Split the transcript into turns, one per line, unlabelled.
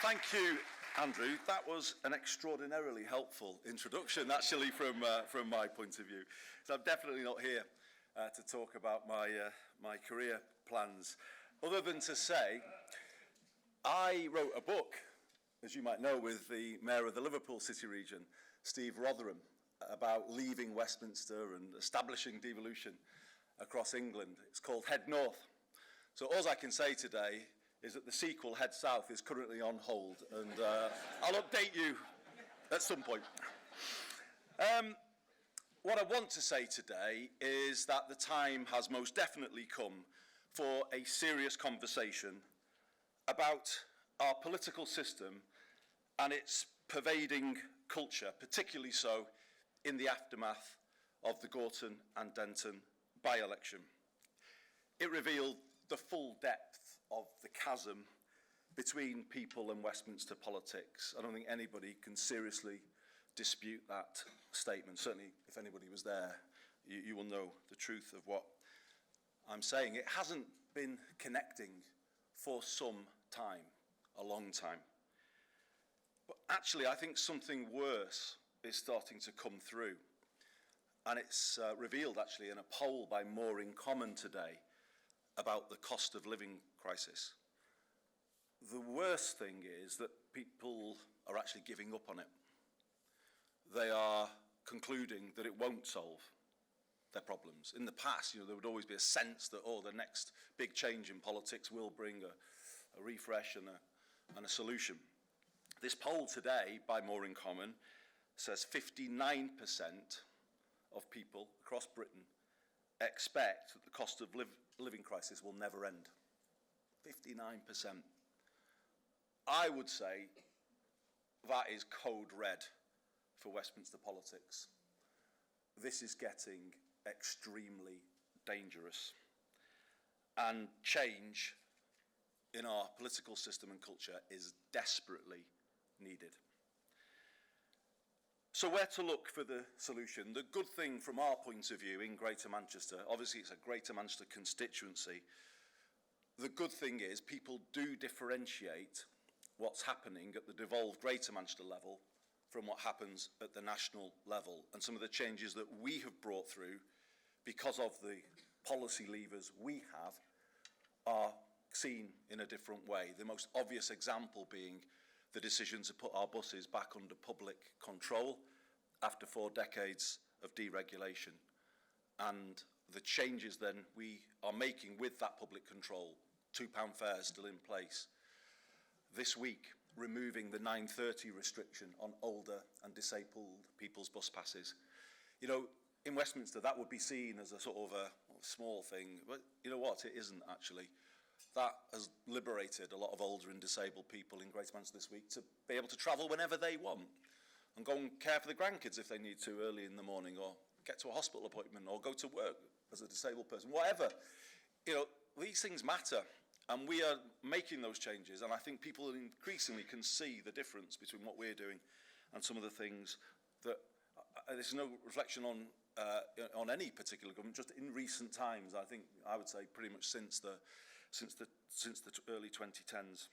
Thank you, Andrew. That was an extraordinarily helpful introduction, actually, from my point of view. So I'm definitely not here to talk about my career plans, other than to say I wrote a book, as you might know, with the Mayor of the Liverpool City region, Steve Rotherham, about leaving Westminster and establishing devolution across England. It's called Head North. So all I can say today is that the sequel, Head South, is currently on hold, and I'll update you at some point. What I want to say today is that the time has most definitely come for a serious conversation about our political system and its pervading culture, particularly so in the aftermath of the Gorton and Denton by-election. It revealed the full depth of the chasm between people and Westminster politics. I don't think anybody can seriously dispute that statement. Certainly, if anybody was there, you will know the truth of what I'm saying. It hasn't been connecting for some time, a long time. But actually, I think something worse is starting to come through. And it's revealed, actually, in a poll by More in Common today about the cost of living crisis. The worst thing is that people are actually giving up on it. They are concluding that it won't solve their problems. In the past, there would always be a sense that, the next big change in politics will bring a refresh and a solution. This poll today by More in Common says 59% of people across Britain expect that the cost of living crisis will never end. 59%. I would say that is code red for Westminster politics. This is getting extremely dangerous. And change in our political system and culture is desperately needed. So where to look for the solution? The good thing from our point of view in Greater Manchester, obviously it's a Greater Manchester constituency, the good thing is people do differentiate what's happening at the devolved Greater Manchester level from what happens at the national level. And some of the changes that we have brought through because of the policy levers we have are seen in a different way. The most obvious example being the decision to put our buses back under public control after 4 decades of deregulation, and the changes then we are making with that public control. £2 fares still in place. This week, removing the 9:30 restriction on older and disabled people's bus passes. In Westminster, that would be seen as a sort of a small thing, but you know what? It isn't actually. That has liberated a lot of older and disabled people in Greater Manchester this week to be able to travel whenever they want and go and care for the grandkids if they need to early in the morning, or get to a hospital appointment, or go to work as a disabled person, whatever. These things matter, and we are making those changes, and I think people increasingly can see the difference between what we're doing and some of the things that there's no reflection on any particular government. Just in recent times, I would say pretty much since the early 2010s.